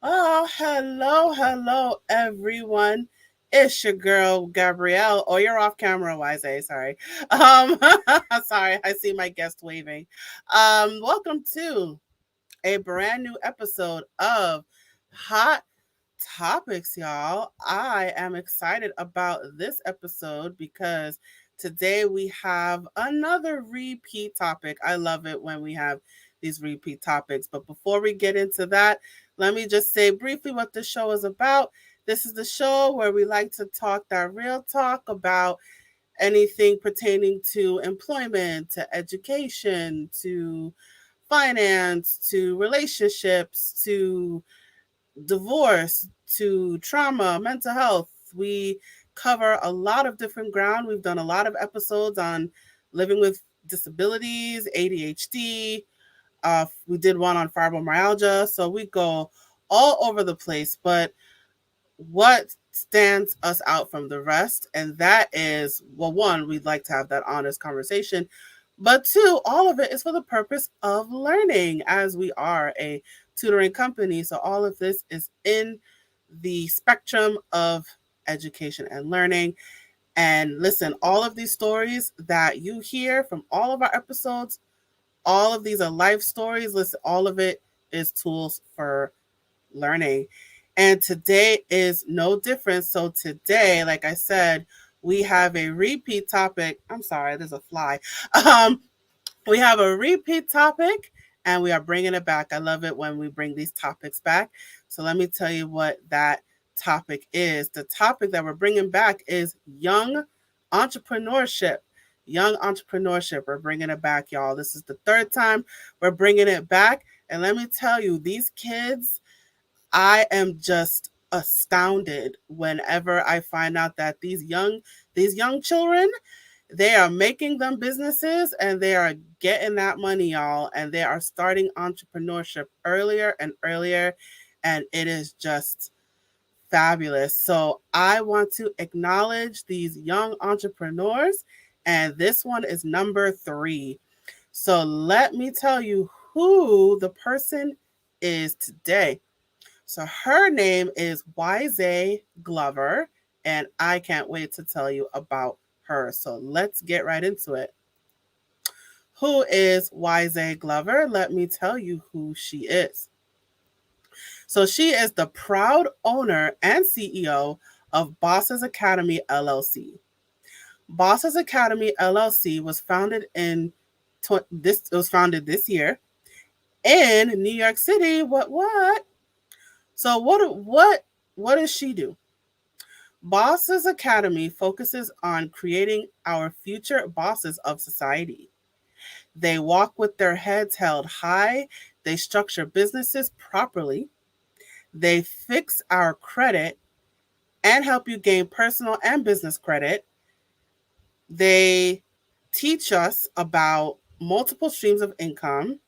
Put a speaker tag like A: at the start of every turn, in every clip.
A: Oh, hello, everyone. It's your girl Gabrielle. Oh, you're off camera, Wyzae. Sorry. Um, sorry. I see my guest waving. Welcome to a brand new episode of Hot Topics, y'all. I am excited about this episode because today we have another repeat topic. I love it when we have these repeat topics. But before we get into that, let me just say briefly what the show is about. This is the show where we like to talk that real talk about anything pertaining to employment, to education, to finance, to relationships, to divorce to trauma, mental health. We cover a lot of different ground. We've done a lot of episodes on living with disabilities, ADHD. We did one on fibromyalgia. So we go all over the place. But what stands us out from the rest? And that is, well, one, we'd like to have that honest conversation. But two, all of it is for the purpose of learning, as we are a tutoring company. So all of this is in the spectrum of education and learning. And listen, all of these stories that you hear from all of our episodes, all of these are life stories. Listen, all of it is tools for learning. And today is no different. So today, like I said, we have a repeat topic. I'm sorry, there's a fly. Um, we have a repeat topic and we are bringing it back. I love it when we bring these topics back. So let me tell you what that topic is. The topic that we're bringing back is young entrepreneurship. Young entrepreneurship. We're bringing it back, y'all. This is the third time we're bringing it back. And let me tell you, these kids, I am just astounded whenever I find out that these young children, they are making them businesses and they are getting that money, y'all, and they are starting entrepreneurship earlier and earlier, and it is just fabulous. So I want to acknowledge these young entrepreneurs, and this one is number 3. So let me tell you who the person is today. So her name is Wyzae Glover, and I can't wait to tell you about her. So let's get right into it. Who is Wyzae Glover? Let me tell you who she is. So she is the proud owner and CEO of Bosses Academy LLC. Bosses Academy LLC was founded in this it was founded this year in New York City. What? So what does she do? Bosses Academy focuses on creating our future bosses of society. They walk with their heads held high, they structure businesses properly, they fix our credit and help you gain personal and business credit. They teach us about multiple streams of income.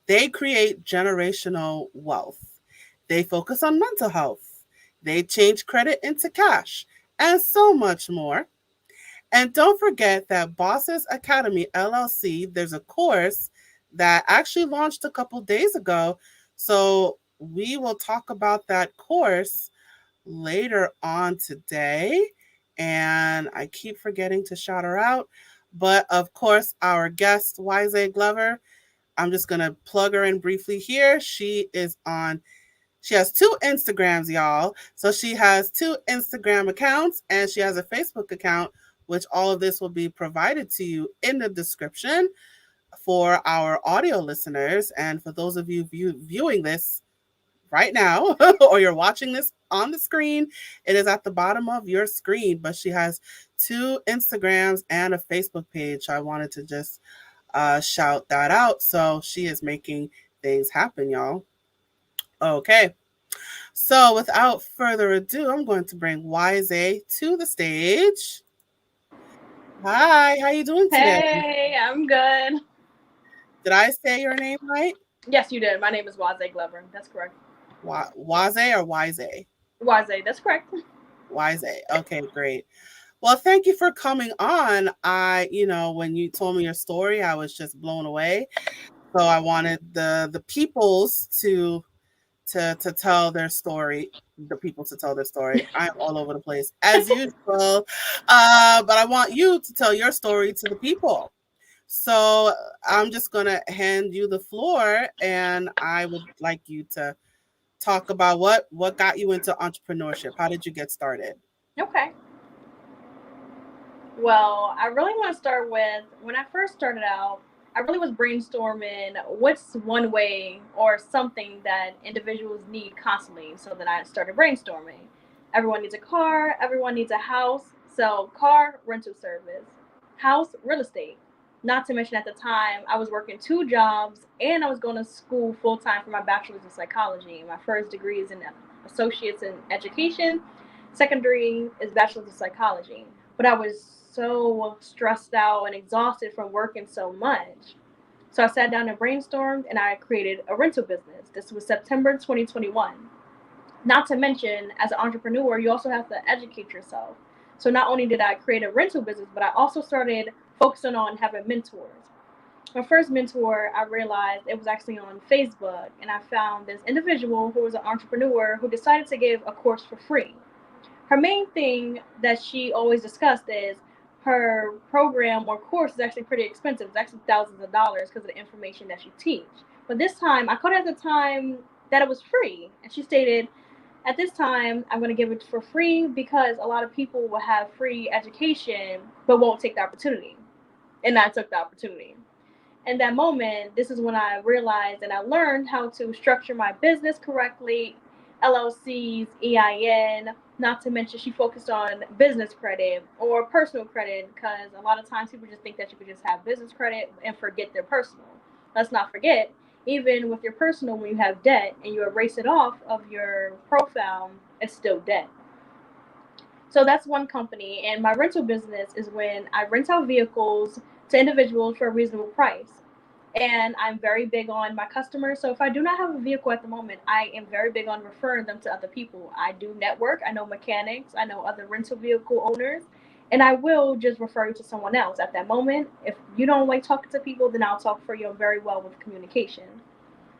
A: They create generational wealth. They focus on mental health. They change credit into cash and so much more. And don't forget that Bosses Academy LLC, there's a course that actually launched a couple days ago. So we will talk about that course later on today. And I keep forgetting to shout her out. But of course, our guest, Wyzae Glover, I'm just going to plug her in briefly here. She has 2 Instagrams, y'all. So she has 2 Instagram accounts and she has a Facebook account, which all of this will be provided to you in the description for our audio listeners. And for those of you viewing this right now or you're watching this on the screen, it is at the bottom of your screen. But she has 2 Instagrams and a Facebook page. So I wanted to just shout that out. So she is making things happen, y'all. Okay. So without further ado, I'm going to bring Wyzae to the stage. Hi, how you doing today?
B: Hey, I'm good.
A: Did I say your name right?
B: Yes, you did. My name is Wyzae Glover. That's correct.
A: Waze or Wyzae?
B: Wyzae, that's correct.
A: Wyzae. Okay, great. Well, thank you for coming on. When you told me your story, I was just blown away. So I wanted the peoples to tell their story, the people to tell their story. I'm all over the place as usual, but I want you to tell your story to the people. So I'm just gonna hand you the floor, and I would like you to talk about what got you into entrepreneurship. How did you get started?
B: Okay. Well, I really want to start with when I first started out, I really was brainstorming what's one way or something that individuals need constantly. So then I started brainstorming. Everyone needs a car, everyone needs a house. So, car, rental service, house, real estate. Not to mention at the time, I was working two jobs and I was going to school full time for my bachelor's in psychology. My first degree is in associates in education, secondary is bachelor's in psychology, but I was so stressed out and exhausted from working so much. So I sat down and brainstormed and I created a rental business. This was September 2021. Not to mention, as an entrepreneur, you also have to educate yourself. So not only did I create a rental business, but I also started focusing on having mentors. My first mentor, I realized it was actually on Facebook, and I found this individual who was an entrepreneur who decided to give a course for free. Her main thing that she always discussed is her program or course is actually pretty expensive. It's actually thousands of dollars because of the information that she teach. But this time, I caught at the time that it was free, and she stated, "At this time, I'm going to give it for free because a lot of people will have free education but won't take the opportunity." And I took the opportunity. In that moment, this is when I realized and I learned how to structure my business correctly, LLCs, EIN. Not to mention, she focused on business credit or personal credit because a lot of times people just think that you could just have business credit and forget their personal. Let's not forget, even with your personal, when you have debt and you erase it off of your profile, it's still debt. So that's one company. And my rental business is when I rent out vehicles to individuals for a reasonable price. And I'm very big on my customers. So if I do not have a vehicle at the moment, I am very big on referring them to other people. I do network, I know mechanics, I know other rental vehicle owners, and I will just refer you to someone else at that moment. If you don't like talking to people, then I'll talk for you very well with communication.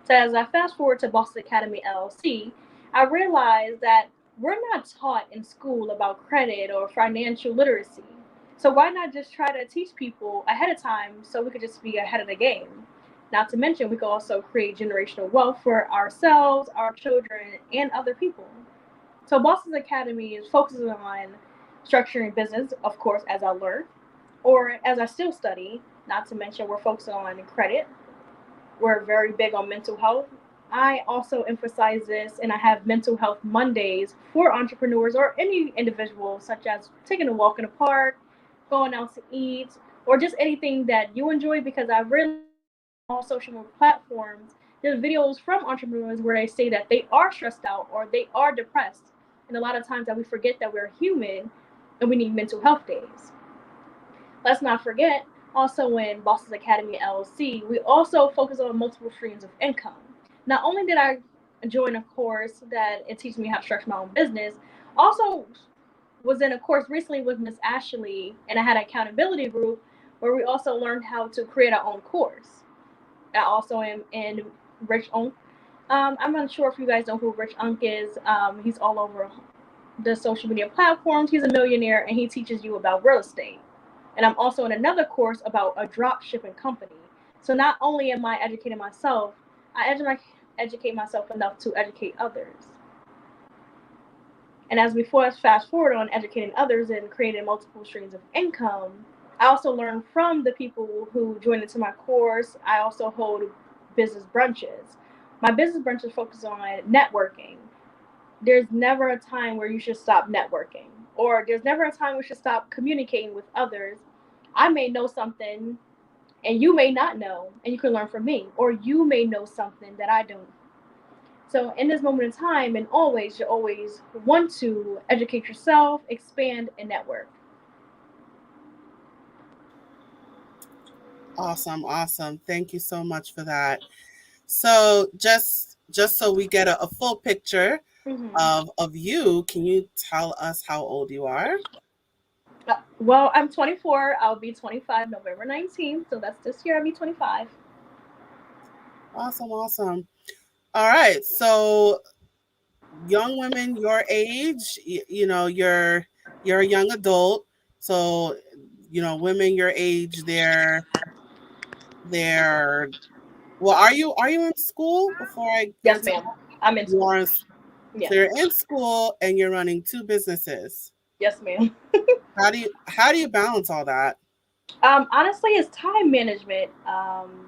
B: So as I fast forward to Boston Academy LLC, I realized that we're not taught in school about credit or financial literacy. So why not just try to teach people ahead of time so we could just be ahead of the game? Not to mention, we could also create generational wealth for ourselves, our children, and other people. So Boston Academy is focusing on structuring business, of course, as I learn, or as I still study. Not to mention, we're focusing on credit, we're very big on mental health. I also emphasize this, and I have mental health Mondays for entrepreneurs or any individual, such as taking a walk in the park, going out to eat, or just anything that you enjoy. Because I realized on all social media platforms, there's videos from entrepreneurs where they say that they are stressed out or they are depressed. And a lot of times that we forget that we're human and we need mental health days. Let's not forget, also in Boston's Academy LLC, we also focus on multiple streams of income. Not only did I join a course that it teaches me how to structure my own business, also was in a course recently with Miss Ashley, and I had an accountability group where we also learned how to create our own course. I also am in Rich Unk. I'm not sure if you guys know who Rich Unk is. He's all over the social media platforms. He's a millionaire and he teaches you about real estate. And I'm also in another course about a drop shipping company. So not only am I educating myself, I educate myself enough to educate others. And as we fast forward on educating others and creating multiple streams of income, I also learn from the people who join into my course. I also hold business brunches. My business brunches focus on networking. There's never a time where you should stop networking, or there's never a time we should stop communicating with others. I may know something and you may not know, and you can learn from me, or you may know something that I don't. So in this moment in time, and always, you always want to educate yourself, expand, and network.
A: Awesome, awesome. Thank you so much for that. So just so we get a full picture
B: Mm-hmm.
A: of you, can you tell us how old you are?
B: Well, I'm 24. I'll be 25 November 19th. So that's this year. I'll be 25.
A: Awesome, awesome. All right. So young women your age, you're a young adult. So, women your age, they're well, are you in school before I get
B: Yes,
A: into
B: ma'am. I'm in
A: you
B: school.
A: are in, so
B: Yes.
A: you're in school and you're running two businesses.
B: Yes, ma'am.
A: How do you balance all that?
B: Honestly, it's time management.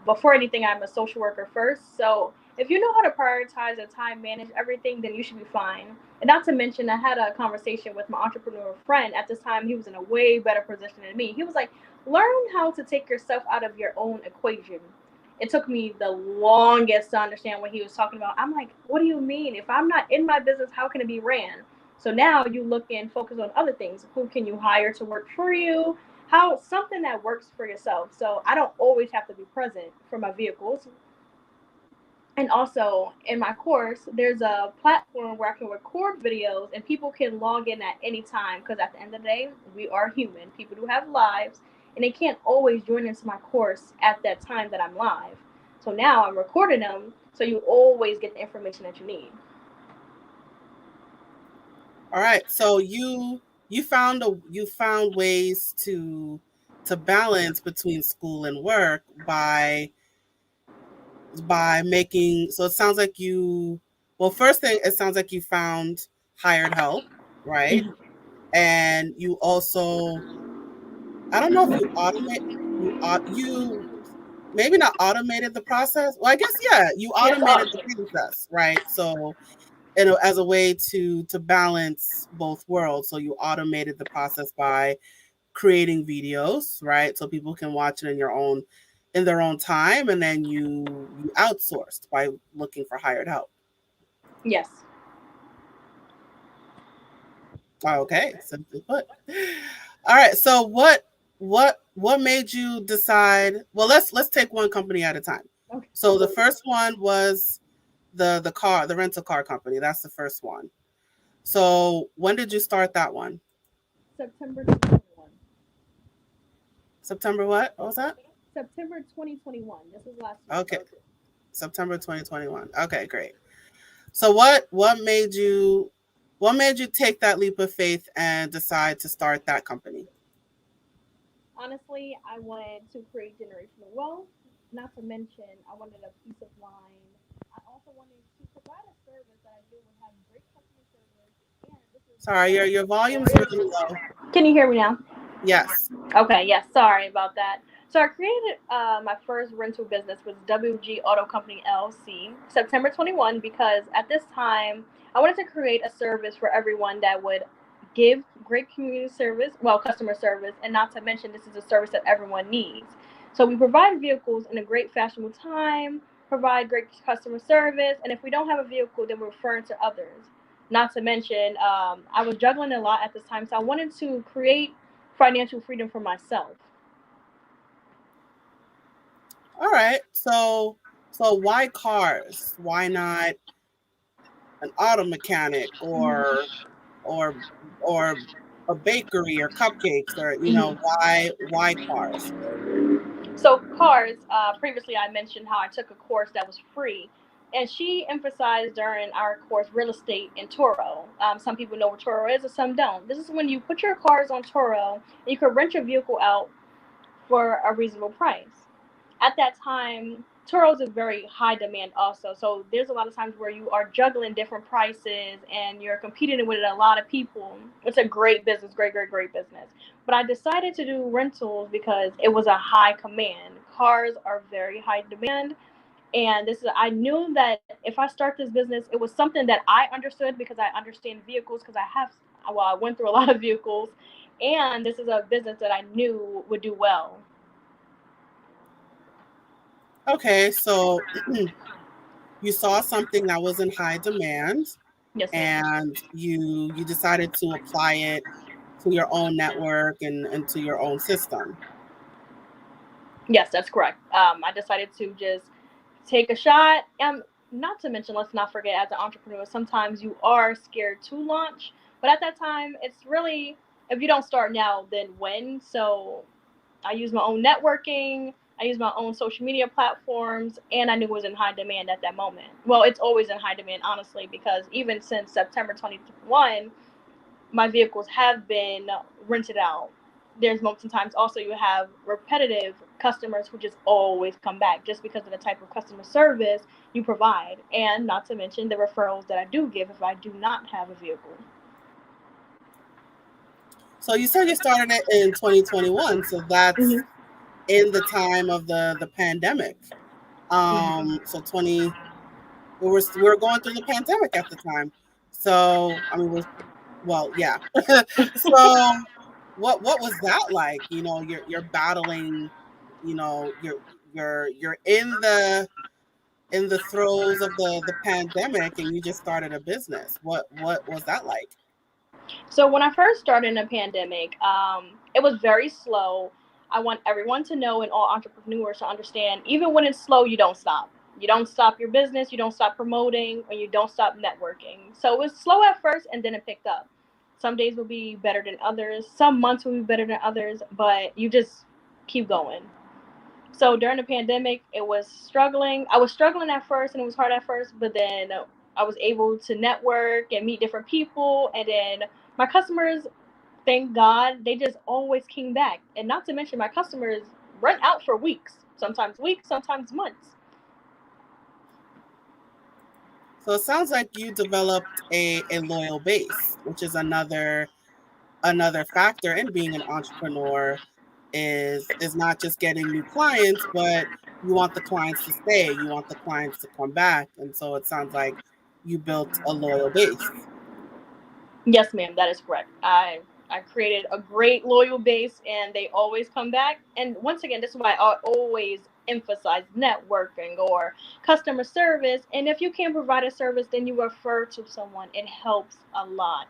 B: Before anything, I'm a social worker first. So if you know how to prioritize and time manage everything, then you should be fine. And not to mention, I had a conversation with my entrepreneur friend. At this time, he was in a way better position than me. He was like, learn how to take yourself out of your own equation. It took me the longest to understand what he was talking about. I'm like, what do you mean? If I'm not in my business, how can it be ran? So now you look and focus on other things. Who can you hire to work for you? How something that works for yourself. So I don't always have to be present for my vehicles. And also in my course, there's a platform where I can record videos and people can log in at any time because at the end of the day, we are human. People do have lives and they can't always join into my course at that time that I'm live. So now I'm recording them so you always get the information that you need.
A: All right. So you found ways to balance between school and work by making, so it sounds like first thing, it sounds like you found hired help, right? And you also, I don't know if you maybe not automated the process. Well, I guess, yeah, you
B: Yes,
A: automated the process, right? So, as a way to balance both worlds, so you automated the process by creating videos, right? So people can watch it in their own time, and then you outsourced by looking for hired help.
B: yes.
A: Okay, simply put. All right. So what made you decide? Well, let's take one company at a time.
B: Okay.
A: So the first one was the rental car company. That's the first one. So when did you start that one?
B: September 2021.
A: September what? What was that?
B: September 2021. This was last year.
A: Okay, September 2021. Okay, great. So what made you take that leap of faith and decide to start that company?
B: Honestly, I wanted to create generational wealth. Not to mention, I wanted a peace of mind. I also wanted to provide a service that I knew would have great customer service, and this is
A: Sorry, your volume's really low.
B: Can you hear me now?
A: Yes.
B: Okay, yes, sorry about that. So I created my first rental business with WG Auto Company LLC, September 21, because at this time I wanted to create a service for everyone that would give great community service, well, customer service, and not to mention this is a service that everyone needs. So we provide vehicles in a great fashionable time, provide great customer service, and if we don't have a vehicle, then we're referring to others. Not to mention, I was juggling a lot at this time, so I wanted to create financial freedom for myself.
A: All right. So why cars? Why not an auto mechanic or or a bakery or cupcakes, or why cars?
B: So cars. Previously, I mentioned how I took a course that was free, and she emphasized during our course real estate in Turo. Some people know what Turo is, and some don't. This is when you put your cars on Turo, and you can rent your vehicle out for a reasonable price. At that time, Turo's is very high demand also. So there's a lot of times where you are juggling different prices and you're competing with a lot of people. It's a great business, great, great, great business. But I decided to do rentals because it was a high command. Cars are very high demand. And this is I knew that if I start this business, it was something that I understood because I understand vehicles because I went through a lot of vehicles, and this is a business that I knew would do well.
A: Okay, so you saw something that was in high demand,
B: Yes, ma'am.
A: and you decided to apply it to your own network and to your own system.
B: Yes, that's correct. I decided to just take a shot. Not to mention, let's not forget, as an entrepreneur, sometimes you are scared to launch. But at that time, it's really, if you don't start now, then when? So I use my own networking. I used my own social media platforms, and I knew it was in high demand at that moment. Well, it's always in high demand, honestly, because even since September 21, my vehicles have been rented out. There's moments and times also you have repetitive customers who just always come back just because of the type of customer service you provide, and not to mention the referrals that I do give if I do not have a vehicle.
A: So you said you started it in 2021, so that's
B: Mm-hmm.
A: in the time of the pandemic. So 20 we were going through the pandemic at the time. So I mean, well, yeah. So what was that like? You're battling. You're in the throes of the pandemic, and you just started a business. What was that like?
B: So when I first started in the pandemic, it was very slow. I want everyone to know and all entrepreneurs to understand, even when it's slow, you don't stop. You don't stop your business, you don't stop promoting, or you don't stop networking. So it was slow at first and then it picked up. Some days will be better than others, some months will be better than others, but you just keep going. So during the pandemic, it was struggling. I was struggling at first and it was hard at first, but then I was able to network and meet different people. And then my customers, thank God, they just always came back. And not to mention, my customers rent out for weeks, sometimes months.
A: So it sounds like you developed a loyal base, which is another factor in being an entrepreneur is not just getting new clients, but you want the clients to stay, you want the clients to come back. And so it sounds like you built a loyal base.
B: Yes, ma'am, that is correct. I created a great loyal base, and they always come back. And once again, this is why I always emphasize networking or customer service. And if you can't provide a service, then you refer to someone. It helps a lot.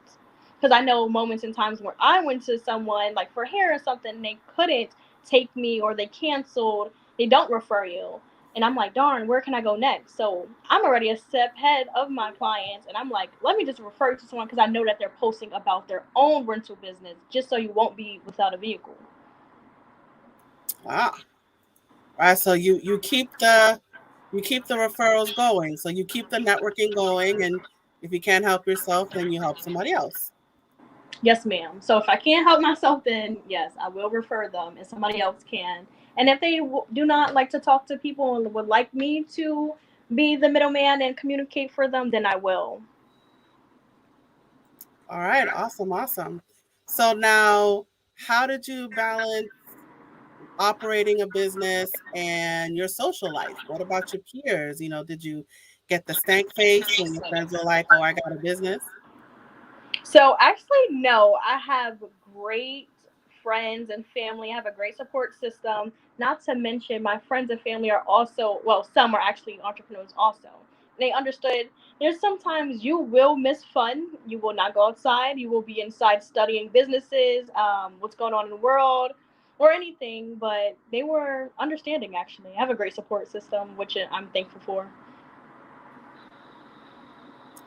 B: Because I know moments and times where I went to someone like for hair or something, and they couldn't take me or they canceled. They don't refer you, and I'm like, darn, where can I go next? So I'm already a step ahead of my clients, and I'm like, let me just refer you to someone because I know that they're posting about their own rental business, just so you won't be without a vehicle.
A: Ah, right. So you keep the referrals going. So you keep the networking going, and if you can't help yourself, then you help somebody else.
B: Yes, ma'am. So if I can't help myself, then yes, I will refer them, and somebody else can. And if they do not like to talk to people and would like me to be the middleman and communicate for them, then I will.
A: All right, awesome, awesome. So now, how did you balance operating a business and your social life? What about your peers? Did you get the stank face when your friends were like, "Oh, I got a business"?
B: So actually, no. I have great friends and family. I have a great support system. Not to mention, my friends and family are also, well, some are actually entrepreneurs also. They understood there's sometimes you will miss fun. You will not go outside. You will be inside studying businesses, what's going on in the world, or anything. But they were understanding. Actually, I have a great support system, which I'm thankful for.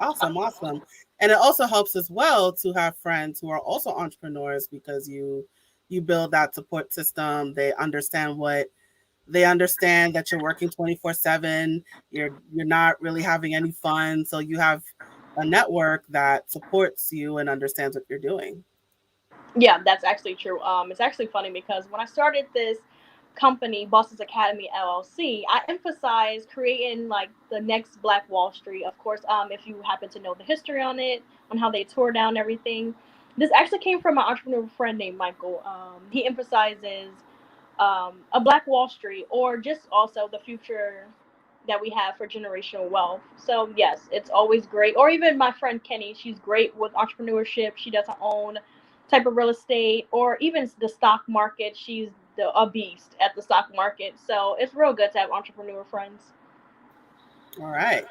A: Awesome, awesome. And it also helps as well to have friends who are also entrepreneurs because you build that support system. They understand that you're working 24/7. You're not really having any fun, so you have a network that supports you and understands what you're doing.
B: Yeah, that's actually true. It's actually funny because when I started this company, Boston's Academy LLC, I emphasized creating like the next Black Wall Street. Of course, if you happen to know the history on it, on how they tore down everything, this actually came from my entrepreneur friend named Michael. He emphasizes a Black Wall Street, or just also the future that we have for generational wealth. So yes, it's always great. Or even my friend Kenny, she's great with entrepreneurship. She does her own type of real estate, or even the stock market. She's a beast at the stock market. So it's real good to have entrepreneur friends.
A: All right.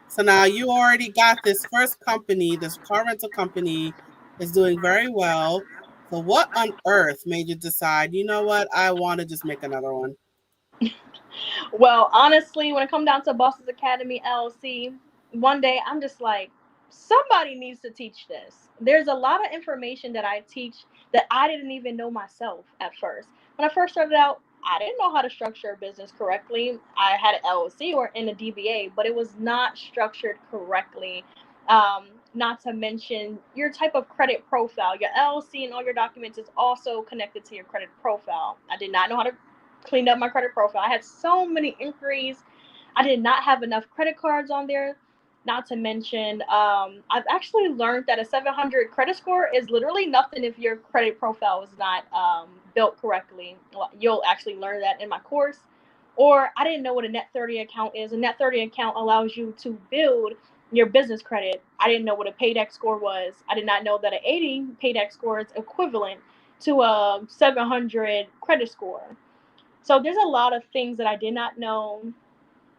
A: So now you already got this first company, this car rental company is doing very well. So what on earth made you decide, you know what, I want to just make another one?
B: Well, honestly, when it comes down to Boston's Academy LLC, one day I'm just like, somebody needs to teach this. There's a lot of information that I teach that I didn't even know myself at first. When I first started out, I didn't know how to structure a business correctly. I had an LLC or in a DBA, but it was not structured correctly. Not to mention your type of credit profile. Your LLC and all your documents is also connected to your credit profile. I did not know how to clean up my credit profile. I had so many inquiries. I did not have enough credit cards on there. Not to mention, I've actually learned that a 700 credit score is literally nothing if your credit profile is not built correctly. Well, you'll actually learn that in my course. Or I didn't know what a net 30 account is. A net 30 account allows you to build your business credit. I didn't know what a paydex score was. I did not know that an 80 paydex score is equivalent to a 700 credit score. So there's a lot of things that I did not know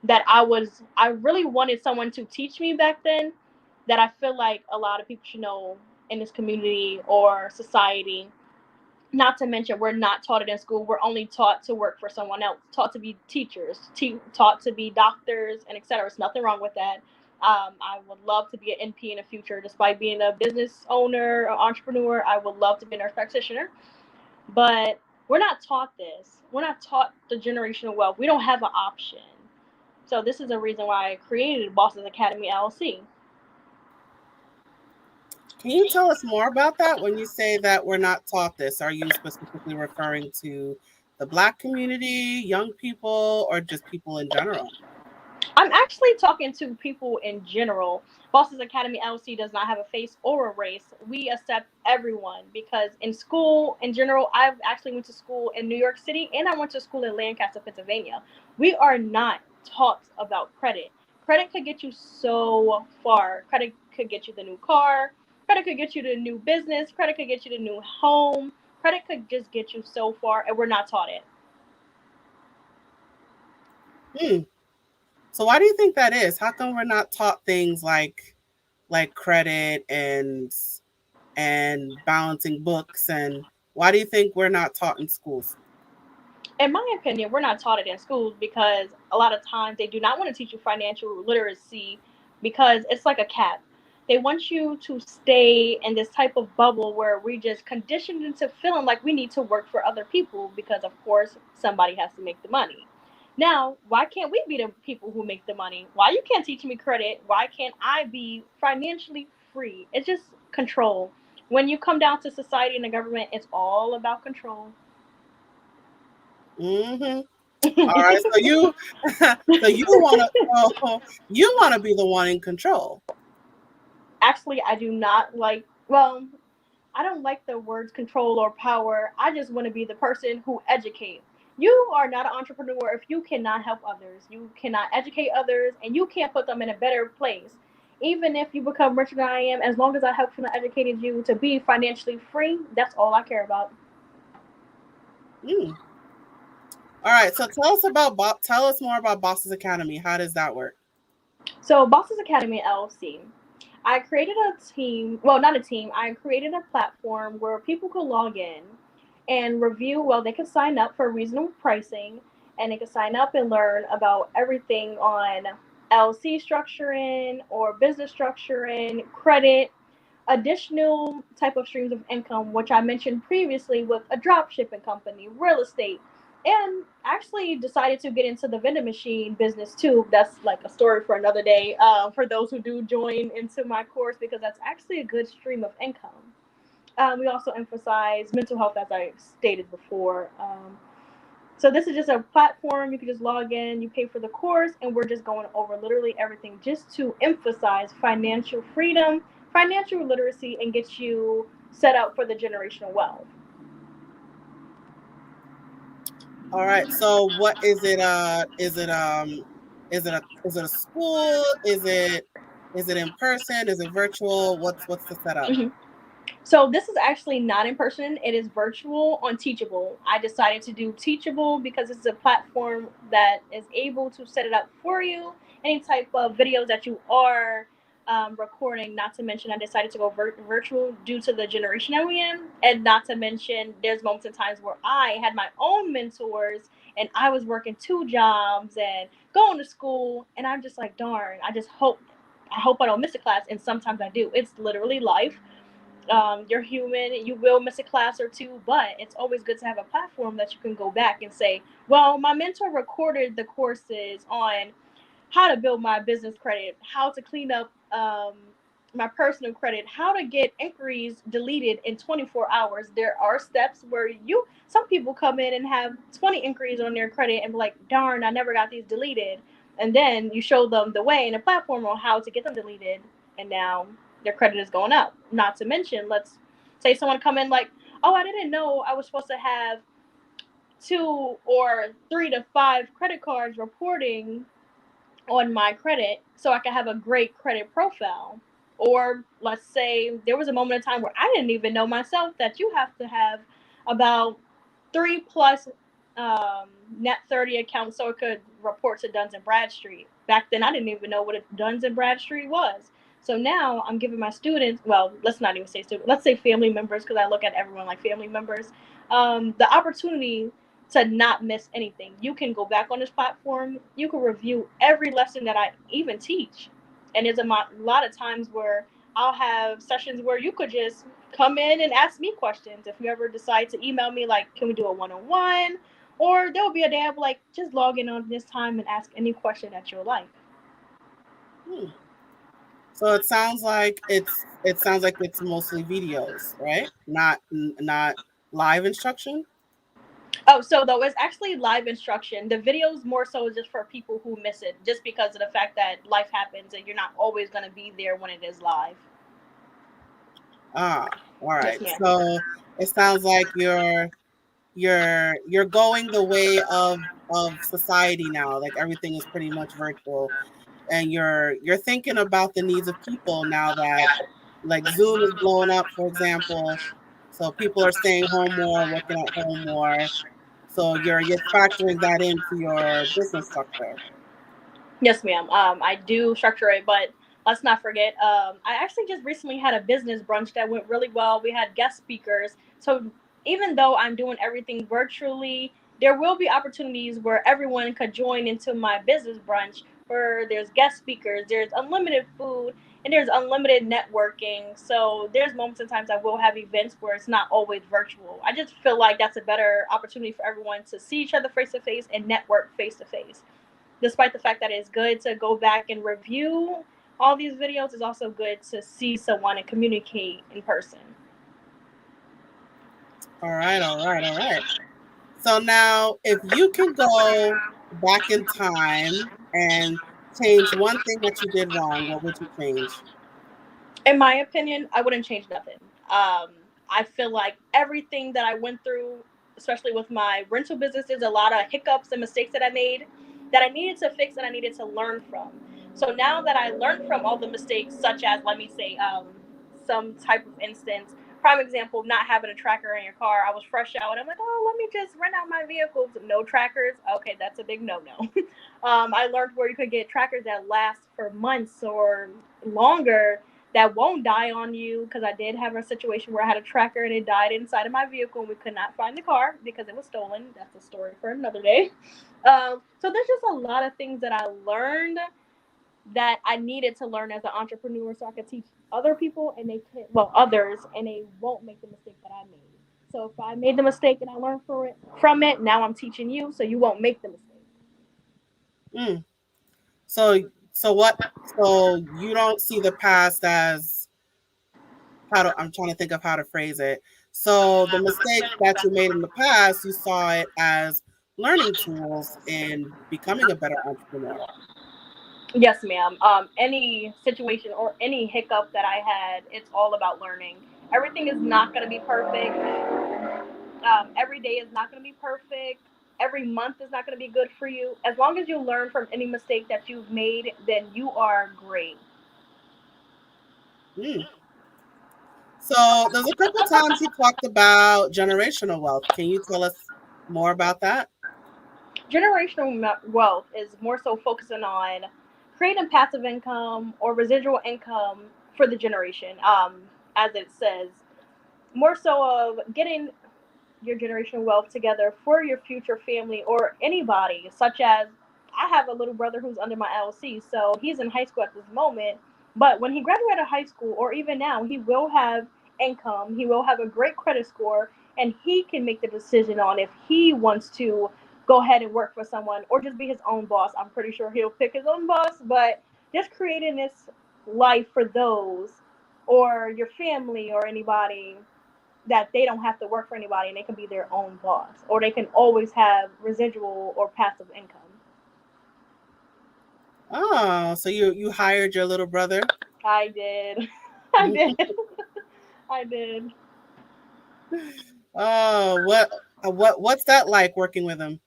B: that I really wanted someone to teach me back then, that I feel like a lot of people should know in this community or society. Not to mention, we're not taught it in school. We're only taught to work for someone else, taught to be teachers, taught to be doctors, and etc. There's nothing wrong with that. I would love to be an NP in the future. Despite being a business owner or entrepreneur, I would love to be a nurse practitioner. But we're not taught this. We're not taught the generational wealth. We don't have an option. So this is a reason why I created Bosses Academy LLC.
A: Can you tell us more about that? When you say that we're not taught this, are you specifically referring to the Black community, young people, or just people in general?
B: I'm actually talking to people in general. Bosses Academy LLC does not have a face or a race. We accept everyone because in school, in general, I've actually went to school in New York City and I went to school in Lancaster, Pennsylvania. We are not taught about credit. Credit could get you so far. Credit could get you the new car. Credit could get you the new business. Credit could get you the new home. Credit could just get you so far, and we're not taught it.
A: Hmm. So why do you think that is? How come we're not taught things like credit and balancing books, and why do you think we're not taught in schools?
B: In my opinion, we're not taught it in schools because a lot of times they do not want to teach you financial literacy because it's like a cap. They want you to stay in this type of bubble where we just conditioned into feeling like we need to work for other people because, of course, somebody has to make the money. Now, why can't we be the people who make the money? Why you can't teach me credit? Why can't I be financially free? It's just control. When you come down to society and the government, it's all about control.
A: Mm-hmm. All right. So you so you want to be the one in control.
B: Actually, I do not like, well, I don't like the words control or power. I just want to be the person who educates. You are not an entrepreneur if you cannot help others. You cannot educate others and you can't put them in a better place. Even if you become richer than I am, as long as I helped you and educated you to be financially free, that's all I care about.
A: Mm. All right. So tell us more about Bosses Academy. How does that work?
B: So, Bosses Academy LLC, I created a team, well, not a team, I created a platform where people could log in and review, well, they could sign up for reasonable pricing and they could sign up and learn about everything on LLC structuring or business structuring, credit, additional type of streams of income, which I mentioned previously with a drop shipping company, real estate, and actually decided to get into the vending machine business too. That's like a story for another day for those who do join into my course because that's actually a good stream of income. We also emphasize mental health, as I stated before. So this is just a platform. You can just log in, you pay for the course, and we're just going over literally everything just to emphasize financial freedom, financial literacy, and get you set up for the generational wealth.
A: All right. So what is it? Is it a school? Is it in person? Is it virtual? What's the setup?
B: Mhm. So this is actually not in person. It is virtual on Teachable. I decided to do Teachable because it's a platform that is able to set it up for you. Any type of videos that you are recording. Not to mention, I decided to go virtual due to the generation that we in, and not to mention, there's moments and times where I had my own mentors and I was working two jobs and going to school, and I'm just like, darn. I hope I don't miss a class, and sometimes I do. It's literally life. You're human. You will miss a class or two, but it's always good to have a platform that you can go back and say, well, my mentor recorded the courses on how to build my business credit, how to clean up my personal credit, how to get inquiries deleted in 24 hours. There are steps where some people come in and have 20 inquiries on their credit and be like, darn, I never got these deleted. And then you show them the way and a platform on how to get them deleted, and now their credit is going up. Not to mention, let's say someone come in like, oh, I didn't know I was supposed to have 2 or 3 to 5 credit cards reporting on my credit so I can have a great credit profile. Or let's say there was a moment in time where I didn't even know myself that you have to have about 3 plus net 30 accounts so it could report to Duns and Bradstreet. Back then, I didn't even know what a Duns and Bradstreet was. So now I'm giving my students, well, let's not even say students, let's say family members, because I look at everyone like family members, the opportunity to not miss anything. You can go back on this platform. You can review every lesson that I even teach. And there's a lot of times where I'll have sessions where you could just come in and ask me questions. If you ever decide to email me, like, can we do a one-on-one? Or there will be a day of like, just log in on this time and ask any question that you like.
A: Hmm. So it sounds like it's mostly videos, right? Not live instruction.
B: Oh, so though it's actually live instruction. The videos more so is just for people who miss it, just because of the fact that life happens and you're not always going to be there when it is live.
A: Ah, all
B: Yes,
A: right.
B: ma'am.
A: So it sounds like you're going the way of society now. Like everything is pretty much virtual, and you're thinking about the needs of people now that like Zoom is blowing up, for example. So people are staying home more, working at home more. So you're factoring that into your business structure.
B: Yes, ma'am. I do structure it, but let's not forget. I actually just recently had a business brunch that went really well. We had guest speakers. So even though I'm doing everything virtually, there will be opportunities where everyone could join into my business brunch where there's guest speakers, there's unlimited food, and there's unlimited networking. So there's moments and times I will have events where it's not always virtual. I just feel like that's a better opportunity for everyone to see each other face to face and network face to face. Despite the fact that it's good to go back and review all these videos, it's also good to see someone and communicate in person.
A: All right, all right, all right. So now, if you can go back in time and change one thing that you did wrong, what would you change?
B: In my opinion, I wouldn't change nothing. I feel like everything that I went through, especially with my rental businesses, a lot of hiccups and mistakes that I made that I needed to fix and I needed to learn from. So now that I learned from all the mistakes, such as, let me say, some type of instance, prime example, not having a tracker in your car. I was fresh out and I'm like, oh, let me just rent out my vehicles. No trackers. Okay, that's a big no no. I learned where you could get trackers that last for months or longer that won't die on you, because I did have a situation where I had a tracker and it died inside of my vehicle and we could not find the car because it was stolen. That's a story for another day. So there's just a lot of things that I learned that I needed to learn as an entrepreneur so I could teach other people and others, and they won't make the mistake that I made. So if I made the mistake and I learned from it, now I'm teaching you so you won't make the mistake.
A: Mm. So so what? So you don't see the past as I'm trying to think of how to phrase it. So the mistakes that you made in the past, you saw it as learning tools in becoming a better entrepreneur.
B: Yes, ma'am. Any situation or any hiccup that I had, it's all about learning. Everything is not going to be perfect. Every day is not going to be perfect. Every month is not going to be good for you. As long as you learn from any mistake that you've made, then you are great.
A: Mm. So there's a couple times you talked about generational wealth. Can you tell us more about that?
B: Generational wealth is more so focusing on creating passive income or residual income for the generation. As it says, more so of getting your generational wealth together for your future family or anybody, such as I have a little brother who's under my LLC, so he's in high school at this moment. But when he graduated high school, or even now, he will have income. He will have a great credit score, and he can make the decision on if he wants to go ahead and work for someone or just be his own boss. I'm pretty sure he'll pick his own boss, but just creating this life for those or your family or anybody that they don't have to work for anybody and they can be their own boss or they can always have residual or passive income.
A: Oh, so you hired your little brother?
B: I did. I did. I did.
A: Oh, what's that like working with him?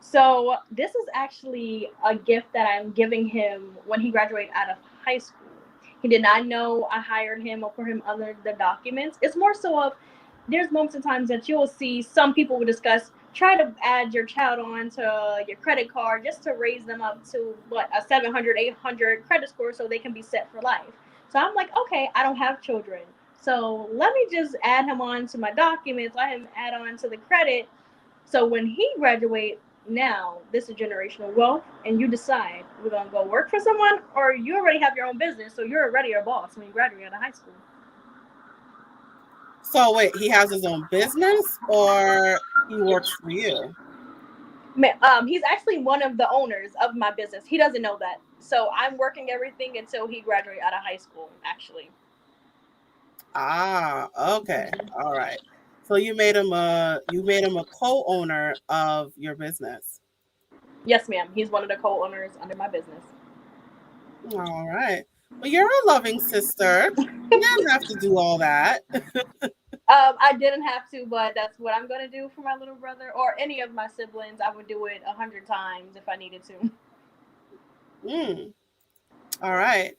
B: So this is actually a gift that I'm giving him when he graduated out of high school. He did not know I hired him or put him under the documents. It's more so of there's moments and times that you'll see some people will discuss try to add your child on to your credit card just to raise them up to what a 700, 800 credit score so they can be set for life. So I'm like, okay, I don't have children. So let me just add him on to my documents, let him add on to the credit. So when he graduates, now this is generational wealth, and you decide we're gonna go work for someone, or you already have your own business, so you're already a boss when you graduate out of high school.
A: So wait, he has his own business or he works for you?
B: He's actually one of the owners of my business. He doesn't know that, so I'm working everything until he graduates out of high school. Actually,
A: Ah, okay. All right. So you made him a co-owner of your business.
B: yes, ma'am. He's one of the co-owners under my business.
A: All right. Well, you're a loving sister. You didn't have to do all that.
B: I didn't have to, but that's what I'm gonna do for my little brother or any of my siblings. I would do it 100 times if I needed to.
A: Mm, all right.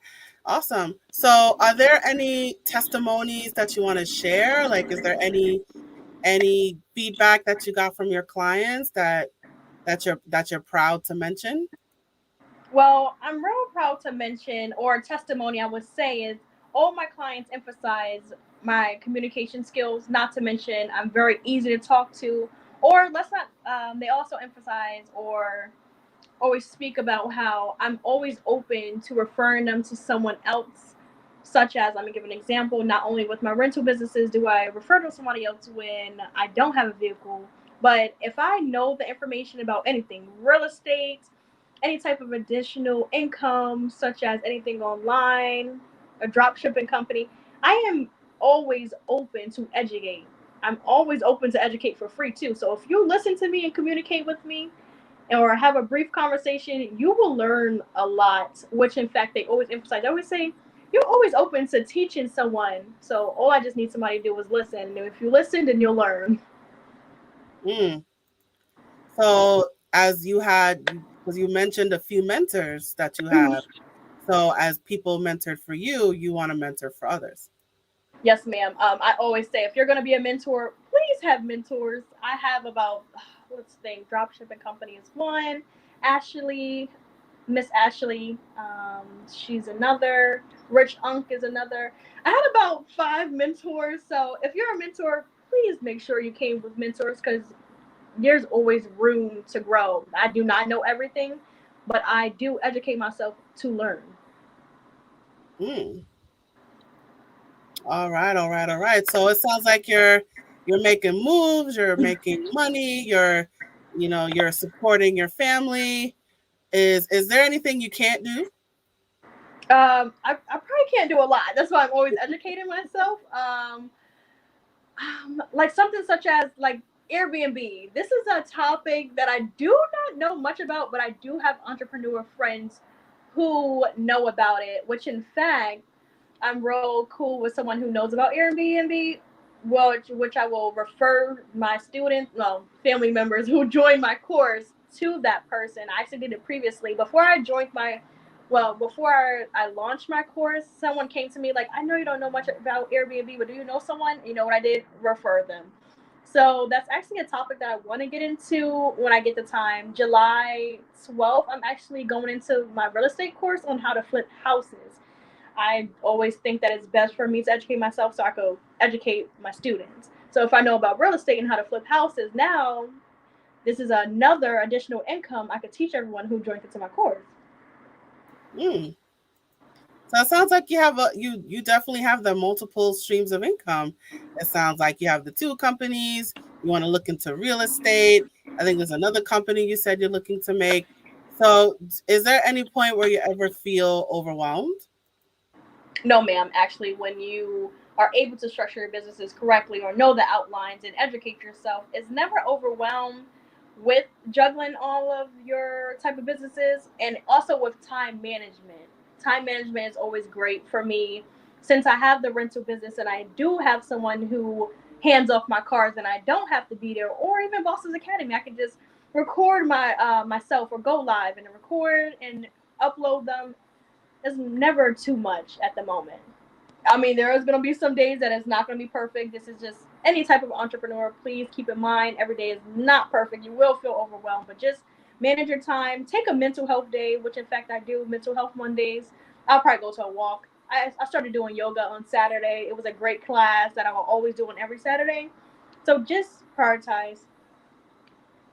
A: Awesome. So, are there any testimonies that you want to share? Like, is there any feedback that you got from your clients that you're proud to mention?
B: Well, I'm real proud to mention, or a testimony I would say is all my clients emphasize my communication skills, not to mention I'm very easy to talk to. Or let's not, they also emphasize or always speak about how I'm always open to referring them to someone else, such as, let me give an example, not only with my rental businesses do I refer to somebody else when I don't have a vehicle, but if I know the information about anything, real estate, any type of additional income, such as anything online, a drop shipping company, I am always open to educate. I'm always open to educate for free too. So if you listen to me and communicate with me, or have a brief conversation, you will learn a lot, which in fact they always emphasize. I always say, you're always open to teaching someone. So all I just need somebody to do is listen. And if you listen, then you'll learn.
A: Mm. So, as you had, because you mentioned a few mentors that you have. So, as people mentored for you, you want to mentor for others.
B: Yes, ma'am. I always say if you're going to be a mentor, please have mentors. I have about, let's think, dropshipping company is one. Ashley, Miss Ashley, she's another. Rich Unk is another. I had about 5 mentors. So if you're a mentor, please make sure you came with mentors because there's always room to grow. I do not know everything, but I do educate myself to learn.
A: Mm. All right, all right, all right. So it sounds like you're making moves, you're making money, you're supporting your family. Is there anything you can't do?
B: I probably can't do a lot. That's why I'm always educating myself. Like something such as like Airbnb. This is a topic that I do not know much about, but I do have entrepreneur friends who know about it. Which, in fact, I'm real cool with someone who knows about Airbnb. Which I will refer my students, well, family members who join my course to that person. I actually did it previously before I joined my before I launched my course, someone came to me like, I know you don't know much about Airbnb, but do you know someone? You know what I did? Refer them. So that's actually a topic that I want to get into when I get the time. July 12th, I'm actually going into my real estate course on how to flip houses. I always think that it's best for me to educate myself so I could educate my students. So if I know about real estate and how to flip houses, now this is another additional income I could teach everyone who joins into my course.
A: Mm. So it sounds like you have you definitely have the multiple streams of income. It sounds like you have the two companies. You want to look into real estate. I think there's another company you said you're looking to make. So is there any point where you ever feel overwhelmed?
B: No, ma'am. Actually, when you are able to structure your businesses correctly or know the outlines and educate yourself, it's never overwhelmed with juggling all of your type of businesses and also with time management. Time management is always great for me since I have the rental business and I do have someone who hands off my cars and I don't have to be there, or even Boston's Academy. I can just record my myself or go live and record and upload them. It's never too much at the moment. I mean, there is going to be some days that it's not going to be perfect. This is just any type of entrepreneur. Please keep in mind, every day is not perfect. You will feel overwhelmed, but just manage your time. Take a mental health day, which in fact I do mental health Mondays. I'll probably go to a walk. I started doing yoga on Saturday. It was a great class that I will always do on every Saturday. So just prioritize.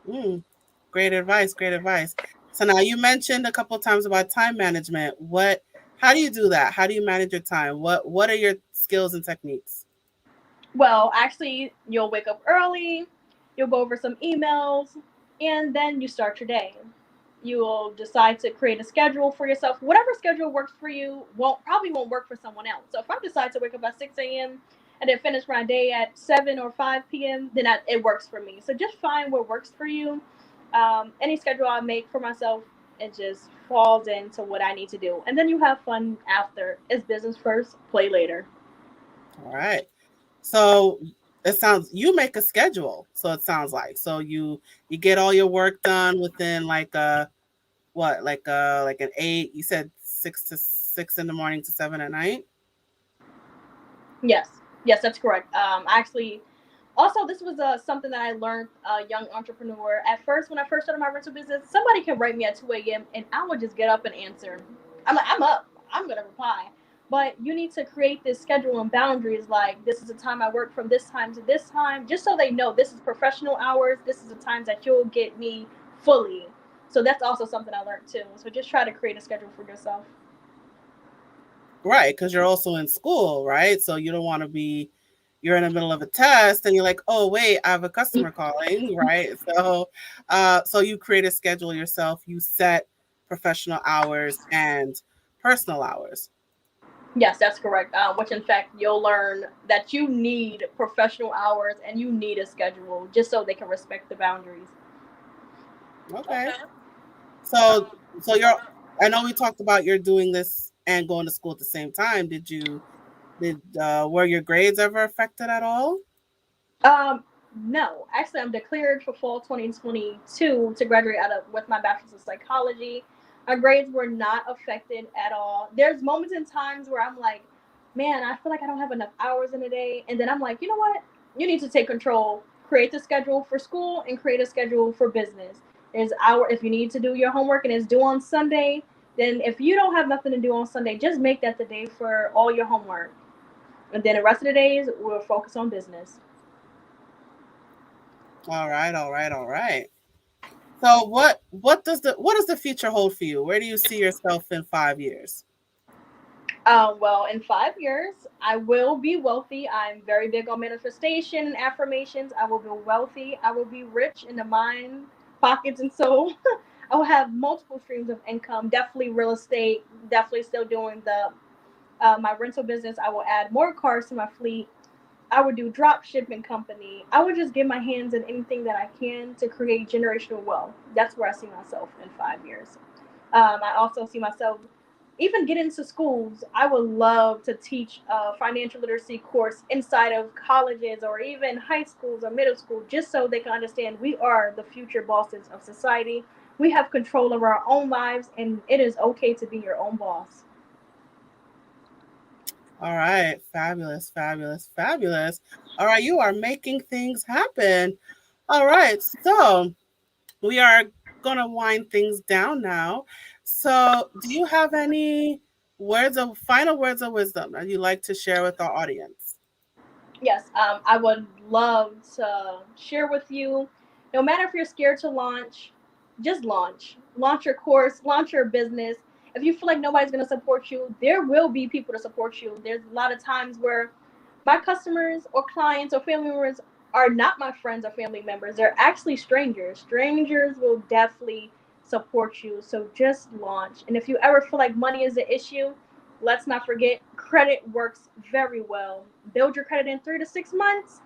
A: Mm, great advice. Great advice. So now you mentioned a couple of times about time management. How do you do that? How do you manage your time? What are your skills and techniques?
B: Well, actually, you'll wake up early, you'll go over some emails, and then you start your day. You will decide to create a schedule for yourself. Whatever schedule works for you won't work for someone else. So if I decide to wake up at 6 a.m. and then finish my day at 7 or 5 p.m., then it works for me. So just find what works for you. Any schedule I make for myself, it just falls into what I need to do, and then you have fun after. It's business first, play later.
A: All right. So it sounds you make a schedule. So it sounds like so you get all your work done within like a what like an eight. You said 6 in the morning to 7 at night.
B: Yes, yes, that's correct. Actually, also this was something that I learned, young entrepreneur. At first, when I first started my rental business, somebody could write me at 2 a.m. and I would just get up and answer. I'm like, I'm up. I'm gonna reply. But you need to create this schedule and boundaries. Like this is the time I work from this time to this time, just so they know this is professional hours. This is the times that you'll get me fully. So that's also something I learned too. So just try to create a schedule for yourself.
A: Right, because you're also in school, right? So you don't want to be you're in the middle of a test and you're like, oh wait, I have a customer calling, right? So you create a schedule yourself. You set professional hours and personal hours.
B: Yes, that's correct. Which, in fact, you'll learn that you need professional hours and you need a schedule just so they can respect the boundaries.
A: Okay. So so you're I know we talked about you're doing this and going to school at the same time. Did were your grades ever affected at all?
B: No, actually, I'm declared for fall 2022 to graduate out of with my bachelor's of psychology. My grades were not affected at all. There's moments and times where I'm like, man, I feel like I don't have enough hours in a day, and then I'm like, you know what? You need to take control. Create the schedule for school and create a schedule for business. There's hour if you need to do your homework and it's due on Sunday. Then if you don't have nothing to do on Sunday, just make that the day for all your homework, and then the rest of the days we'll focus on business.
A: All right, all right, all right. So what does the future hold for you? Where do you see yourself in 5 years?
B: Well, in 5 years, I will be wealthy. I'm very big on manifestation and affirmations. I will be wealthy. I will be rich in the mind, pockets, and soul. I will have multiple streams of income. Definitely real estate. Definitely still doing the my rental business. I will add more cars to my fleet. I would do drop shipping company. I would just get my hands in anything that I can to create generational wealth. That's where I see myself in 5 years. I also see myself even get into schools. I would love to teach a financial literacy course inside of colleges or even high schools or middle school, just so they can understand we are the future bosses of society. We have control over our own lives, and it is okay to be your own boss.
A: All right, fabulous, fabulous, fabulous. All right, you are making things happen. All right, so we are gonna wind things down now. So, do you have any final words of wisdom that you like to share with our audience?
B: Yes, I would love to share with you. No matter if you're scared to launch, just launch. Launch your course, launch your business. If you feel like nobody's going to support you, there will be people to support you. There's a lot of times where my customers or clients or family members are not my friends or family members. They're actually strangers. Strangers will definitely support you. So just launch. And if you ever feel like money is an issue, let's not forget credit works very well. Build your credit in 3 to 6 months.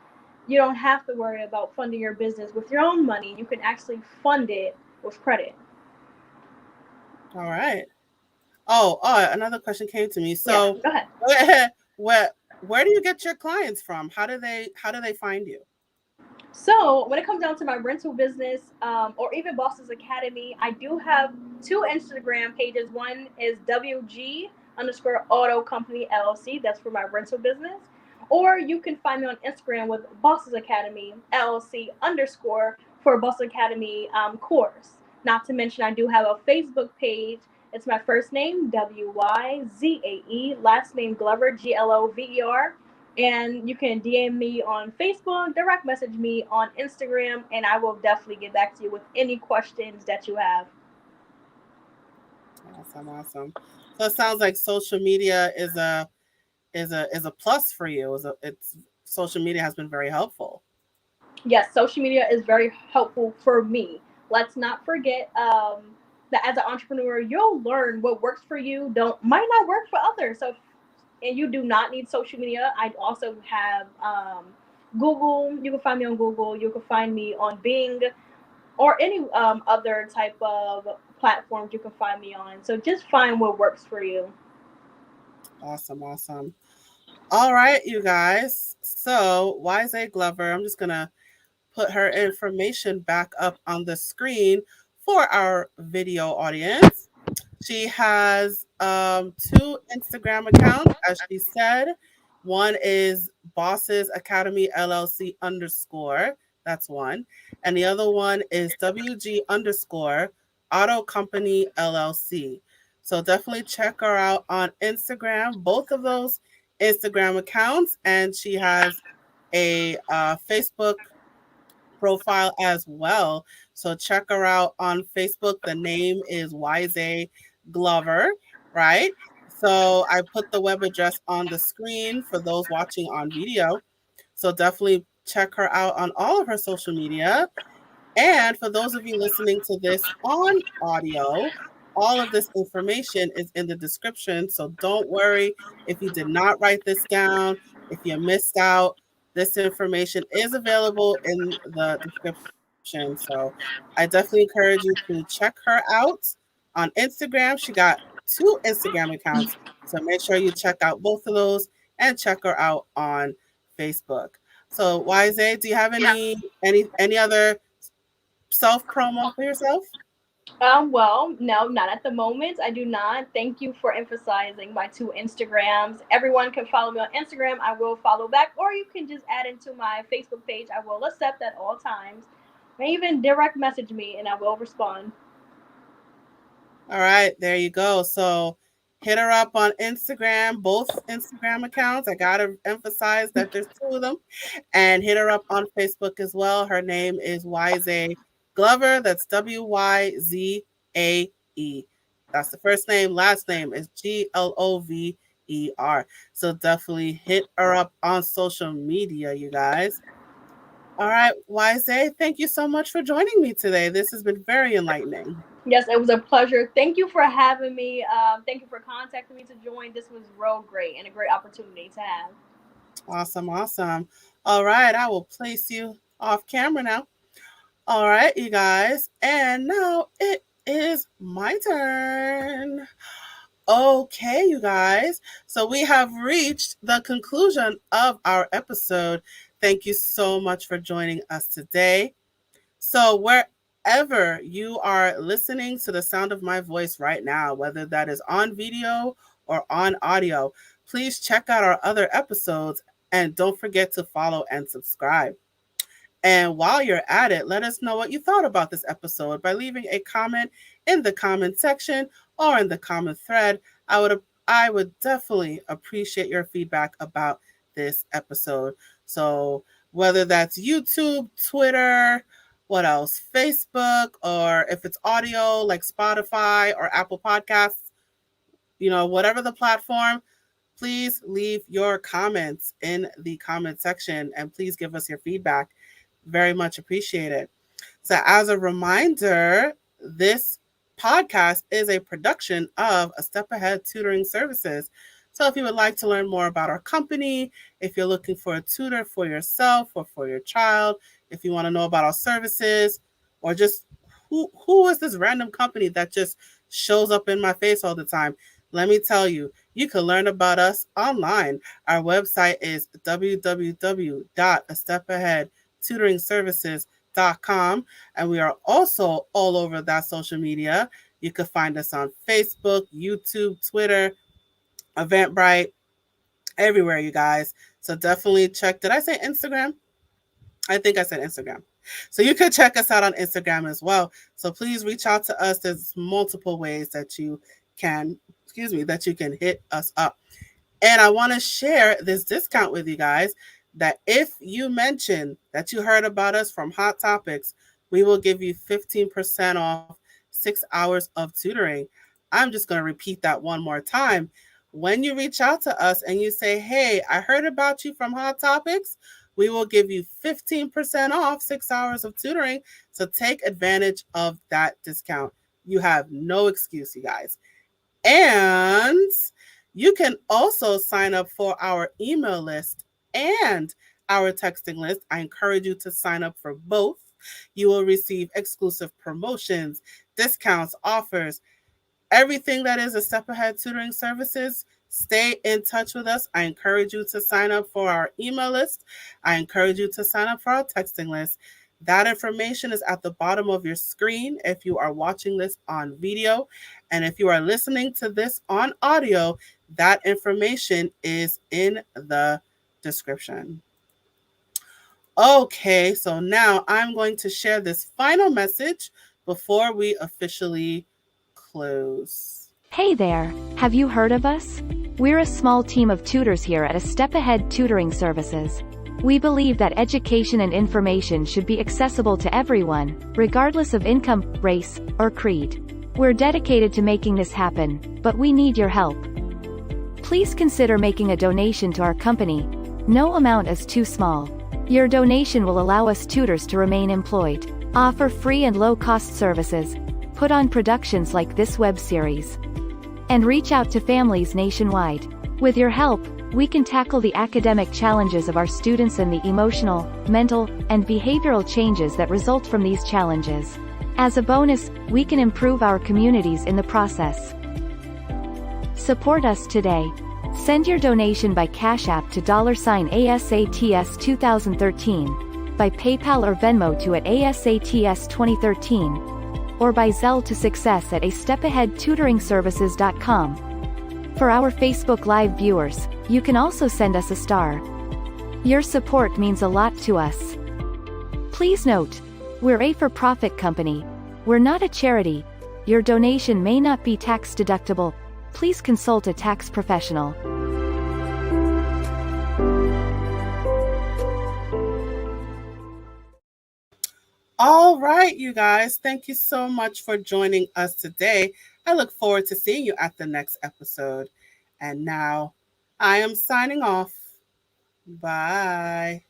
B: You don't have to worry about funding your business with your own money. You can actually fund it with credit.
A: All right. Oh, another question came to me.
B: Yeah,
A: So,
B: go ahead.
A: where where do you get your clients from? How do they find you?
B: So when it comes down to my rental business, or even Bosses Academy, I do have two Instagram pages. One is WG underscore Auto Company LLC. That's for my rental business. Or you can find me on Instagram with Bosses Academy LLC underscore for Bosses Academy course. Not to mention, I do have a Facebook page. It's my first name, Wyzae, last name Glover, Glover, and you can DM me on Facebook, direct message me on Instagram, and I will definitely get back to you with any questions that you have.
A: Awesome, awesome. So it sounds like social media is a plus for you. It's social media has been very helpful.
B: Yes, social media is very helpful for me. Let's not forget that as an entrepreneur, you'll learn what works for you don't might not work for others. So, and you do not need social media. I also have Google. You can find me on Google. You can find me on Bing or any other type of platforms you can find me on. So just find what works for you.
A: Awesome, awesome. All right, you guys. So Wyzae Glover, I'm just gonna put her information back up on the screen for our video audience. She has two Instagram accounts, as she said. One is Bosses Academy LLC underscore. That's one. And the other one is WG underscore Auto Company LLC. So definitely check her out on Instagram, both of those Instagram accounts. And she has a Facebook profile as well. So check her out on Facebook. The name is Wyzae Glover, right? So I put the web address on the screen for those watching on video. So definitely check her out on all of her social media. And for those of you listening to this on audio, all of this information is in the description. So don't worry if you did not write this down, if you missed out. This information is available in the description. So I definitely encourage you to check her out on Instagram. She got two Instagram accounts. So make sure you check out both of those and check her out on Facebook. So Wyzae, do you have any other self promo for yourself?
B: Well, no, not at the moment. I do not. Thank you for emphasizing my two Instagrams. Everyone can follow me on Instagram. I will follow back, or you can just add into my Facebook page. I will accept at all times. Or even direct message me, and I will respond.
A: All right, there you go. So hit her up on Instagram, both Instagram accounts. I got to emphasize that there's two of them. And hit her up on Facebook as well. Her name is Wyzae Glover. That's Wyzae. That's the first name. Last name is Glover. So definitely hit her up on social media, you guys. All right, Wyzae, thank you so much for joining me today. This has been very enlightening.
B: Yes, it was a pleasure. Thank you for having me. Thank you for contacting me to join. This was real great and a great opportunity to have.
A: Awesome, awesome. All right, I will place you off camera now. All right, you guys. And now it is my turn. Okay, you guys. So we have reached the conclusion of our episode. Thank you so much for joining us today. So, wherever you are listening to the sound of my voice right now, whether that is on video or on audio, please check out our other episodes and don't forget to follow and subscribe. And while you're at it, let us know what you thought about this episode by leaving a comment in the comment section or in the comment thread. I would definitely appreciate your feedback about this episode. So whether that's YouTube, Twitter, what else? Facebook, or if it's audio like Spotify or Apple Podcasts, whatever the platform, please leave your comments in the comment section and please give us your feedback. Very much appreciated. So, as a reminder, this podcast is a production of A Step Ahead Tutoring Services. So, if you would like to learn more about our company, if you're looking for a tutor for yourself or for your child, if you want to know about our services, or just who is this random company that just shows up in my face all the time, let me tell you, you can learn about us online. Our website is www.astepaheadtutoringservices.com, and we are also all over that social media. You can find us on Facebook, YouTube, Twitter, Eventbrite, everywhere, you guys. So definitely check. Did I say Instagram? I think I said Instagram. So you could check us out on Instagram as well. So please reach out to us. There's multiple ways that you can, that you can hit us up. And I want to share this discount with you guys that if you mention that you heard about us from Hot Topics, we will give you 15% off 6 hours of tutoring. I'm just going to repeat that one more time. When you reach out to us and you say, hey, I heard about you from Hot Topics, we will give you 15% off 6 hours of tutoring. So take advantage of that discount. You have no excuse, you guys. And you can also sign up for our email list and our texting list. I encourage you to sign up for both. You will receive exclusive promotions, discounts, offers, everything that is A Step Ahead Tutoring Services. Stay in touch with us. I encourage you to sign up for our email list. I encourage you to sign up for our texting list. That information is at the bottom of your screen if you are watching this on video. And if you are listening to this on audio, that information is in the description. Okay, so now I'm going to share this final message before we officially close.
C: Hey there, have you heard of us? We're a small team of tutors here at A Step Ahead Tutoring Services. We believe that education and information should be accessible to everyone, regardless of income, race, or creed. We're dedicated to making this happen, but we need your help. Please consider making a donation to our company. No amount is too small. Your donation will allow us tutors to remain employed, offer free and low-cost services, put on productions like this web series, and reach out to families nationwide. With your help, we can tackle the academic challenges of our students and the emotional, mental, and behavioral changes that result from these challenges. As a bonus, we can improve our communities in the process. Support us today. Send your donation by Cash App to $ASATS2013, by PayPal or Venmo to @ASATS2013, or by Zelle to success@astepaheadtutoringservices.com. For our Facebook Live viewers, you can also send us a star. Your support means a lot to us. Please note, we're a for-profit company. We're not a charity. Your donation may not be tax deductible. Please consult a tax professional.
A: All right, you guys, thank you so much for joining us today. I look forward to seeing you at the next episode. And now, I am signing off. Bye.